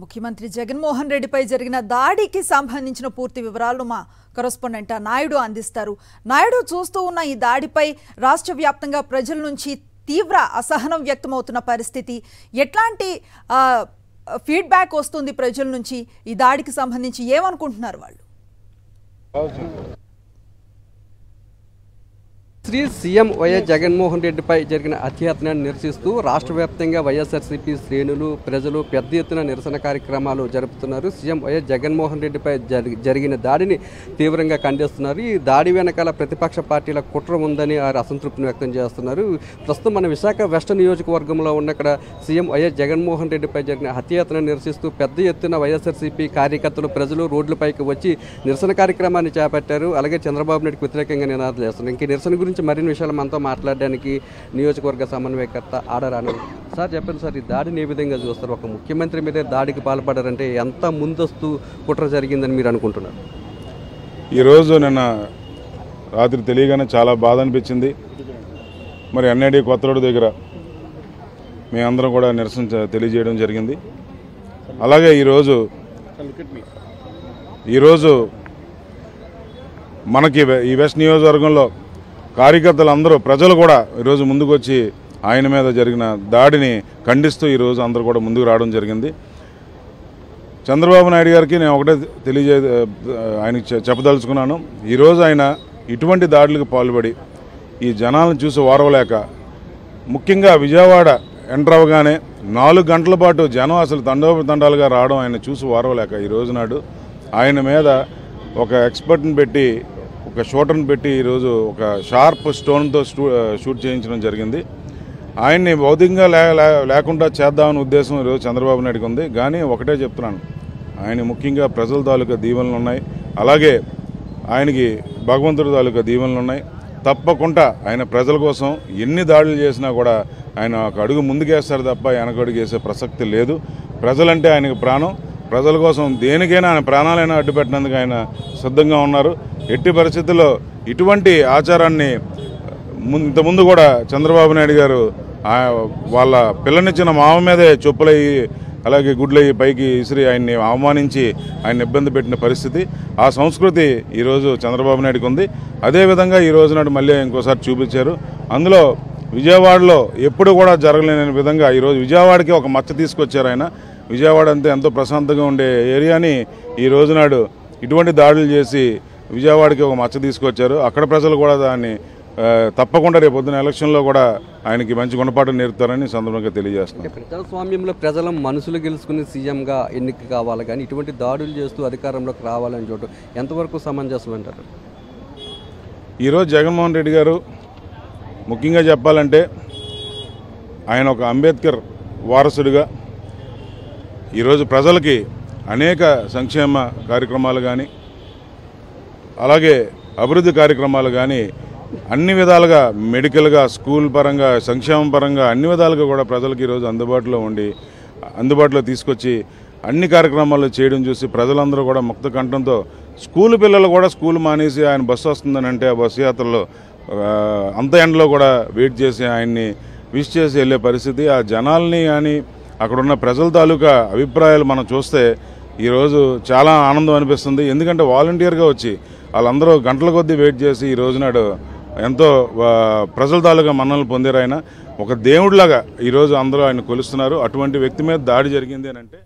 ముఖ్యమంత్రి జగన్మోహన్ రెడ్డిపై జరిగిన దాడికి సంబంధించిన పూర్తి వివరాలను మా కరెస్పాండెంట్ నాయుడు అందిస్తారు. నాయుడు, చూస్తూ ఉన్న ఈ దాడిపై రాష్ట్ర వ్యాప్తంగా ప్రజల నుంచి తీవ్ర అసహనం వ్యక్తమవుతున్న పరిస్థితి, ఎట్లాంటి ఫీడ్బ్యాక్ వస్తుంది ప్రజల నుంచి? ఈ దాడికి సంబంధించి ఏమనుకుంటున్నారు వాళ్ళు? సీఎం వైఎస్ జగన్మోహన్ రెడ్డిపై జరిగిన అత్యాచారాన్ని నిరసిస్తూ రాష్ట్ర వ్యాప్తంగా వైఎస్ఆర్సీపీ శ్రేణులు ప్రజలు పెద్ద ఎత్తున నిరసన కార్యక్రమాలు జరుపుతున్నారు. సీఎం వైఎస్ జగన్మోహన్ రెడ్డిపై జరిగిన దాడిని తీవ్రంగా ఖండిస్తున్నారు. ఈ దాడి వెనకాల ప్రతిపక్ష పార్టీల కుట్ర ఉందని వారు అసంతృప్తిని వ్యక్తం చేస్తున్నారు. ప్రస్తుతం మన విశాఖ వెస్ట్ నియోజకవర్గంలో ఉన్న ఇక్కడ సీఎం వైఎస్ జగన్మోహన్ రెడ్డిపై జరిగిన అత్యాచారాన్ని నిరసిస్తూ పెద్ద ఎత్తున వైఎస్ఆర్సీపీ కార్యకర్తలు ప్రజలు రోడ్లపైకి వచ్చి నిరసన కార్యక్రమాన్ని చేపట్టారు. అలాగే చంద్రబాబు నాయుడుకి వ్యతిరేకంగా నినాదాలు చేస్తున్నారు. ఇంక నిరసన గురించి మరిన్ని విషయాలు మనతో మాట్లాడడానికి నియోజకవర్గ సమన్వయకర్త ఆడరాను సార్, చెప్పండి సార్, ఈ దాడిని ఏ విధంగా చూస్తారు? ఒక ముఖ్యమంత్రి మీదే దాడికి పాల్పడారంటే ఎంత ముందస్తు కుట్ర జరిగిందని మీరు అనుకుంటున్నారు? ఈరోజు నిన్న రాత్రి తెలియగానే చాలా బాధ అనిపించింది. మరి ఎన్ఐడి కొత్త రోడ్డు దగ్గర మేమందరం కూడా నిరసన తెలియజేయడం జరిగింది. అలాగే ఈరోజు మనకి ఈ వెస్ట్ నియోజకవర్గంలో కార్యకర్తలు ప్రజలు కూడా ఈరోజు ముందుకు వచ్చి ఆయన మీద జరిగిన దాడిని ఖండిస్తూ ఈరోజు అందరూ కూడా ముందుకు రావడం జరిగింది. చంద్రబాబు నాయుడు గారికి నేను ఒకటే ఆయనకి చెప్పదలుచుకున్నాను. ఈరోజు ఆయన ఇటువంటి దాడులకు పాల్పడి ఈ జనాలను చూసి ఓర్వలేక, ముఖ్యంగా విజయవాడ ఎంటర్ అవ్వగానే 4 గంటల పాటు జనం అసలు తండోపతండాలుగా రావడం ఆయన చూసి ఓర్వలేక ఈరోజు నాడు ఆయన మీద ఒక ఎక్స్పర్ట్ని పెట్టి, ఒక షూటర్ని పెట్టి ఈరోజు ఒక షార్ప్ స్టోన్తో షూట్ చేయించడం జరిగింది. ఆయన్ని భౌతికంగా లేకుండా చేద్దామనే ఉద్దేశం ఈరోజు చంద్రబాబు నాయుడుకి ఉంది. కానీ ఒకటే చెప్తున్నాను, ఆయన ముఖ్యంగా ప్రజల తాలూకా దీవెనలు ఉన్నాయి, అలాగే ఆయనకి భగవంతుడి తాలూకా దీవెనలు ఉన్నాయి. తప్పకుండా ఆయన ప్రజల కోసం ఎన్ని దాడులు చేసినా కూడా ఆయన ఒక అడుగు ముందుకేస్తారు తప్ప వెనకడుగు వేసే ప్రసక్తి లేదు. ప్రజలంటే ఆయనకు ప్రాణం. ప్రజల కోసం దేనికైనా ఆయన ప్రాణాలైనా అడ్డుపెట్టినందుకు ఆయన సిద్ధంగా ఉన్నారు. ఎట్టి పరిస్థితుల్లో ఇటువంటి ఆచారాన్ని ఇంతకుముందు కూడా చంద్రబాబు నాయుడు గారు వాళ్ళ పిల్లనిచ్చిన మామ మీదే చెప్పులయ్యి అలాగే గుడ్లయ్యి పైకి ఇసిరి ఆయన్ని అవమానించి ఆయన ఇబ్బంది పెట్టిన పరిస్థితి, ఆ సంస్కృతి ఈరోజు చంద్రబాబు నాయుడుకి ఉంది. అదేవిధంగా ఈ రోజు నాడు మళ్ళీ ఇంకోసారి చూపించారు. అందులో విజయవాడలో ఎప్పుడు కూడా జరగలేని విధంగా ఈరోజు విజయవాడకి ఒక మచ్చ తీసుకొచ్చారు ఆయన. విజయవాడ అంతా ఎంతో ప్రశాంతంగా ఉండే ఏరియాని ఈ రోజు నాడు ఇటువంటి దాడులు చేసి విజయవాడకి ఒక మచ్చ తీసుకొచ్చారు. అక్కడ ప్రజలు కూడా దాన్ని తప్పకుండా రేపు పొద్దున ఎలక్షన్లో కూడా ఆయనకి మంచి గుణపాఠం నేర్పుతారని సందర్భంగా తెలియజేస్తున్నారు. ప్రజాస్వామ్యంలో ప్రజల మనసులు గెలుచుకుని సీఎంగా ఎన్నిక కావాలి, కానీ ఇటువంటి దాడులు చేస్తూ అధికారంలోకి రావాలని చూడటం ఎంతవరకు సమంజసం అంటారు? ఈరోజు జగన్మోహన్ రెడ్డి గారు ముఖ్యంగా చెప్పాలంటే ఆయన ఒక అంబేద్కర్ వారసుడిగా ఈరోజు ప్రజలకి అనేక సంక్షేమ కార్యక్రమాలు కానీ అలాగే అభివృద్ధి కార్యక్రమాలు కానీ అన్ని విధాలుగా మెడికల్గా, స్కూల్ పరంగా, సంక్షేమ పరంగా అన్ని విధాలుగా కూడా ప్రజలకు ఈరోజు అందుబాటులో తీసుకొచ్చి అన్ని కార్యక్రమాలు చేయడం చూసి ప్రజలందరూ కూడా ముక్త కంఠంతో, స్కూల్ పిల్లలు కూడా స్కూల్ మానేసి ఆయన బస్సు వస్తుందని అంటే ఆ బస్సు యాత్రలో అంత ఎండలో కూడా వెయిట్ చేసి ఆయన్ని విష్ చేసి వెళ్ళే పరిస్థితి. ఆ జనాల్ని కానీ అక్కడున్న ప్రజల తాలూకా అభిప్రాయాలు మనం చూస్తే ఈరోజు చాలా ఆనందం అనిపిస్తుంది. ఎందుకంటే వాలంటీర్గా వచ్చి వాళ్ళందరూ గంటల కొద్దీ వెయిట్ చేసి ఈ రోజునాడు ఎంతో ప్రజల తాలూకా మన్ననలు పొందారు. ఆయన ఒక దేవుడిలాగా ఈరోజు అందరూ ఆయన కొలుస్తున్నారు. అటువంటి వ్యక్తి మీద దాడి జరిగింది అని అంటే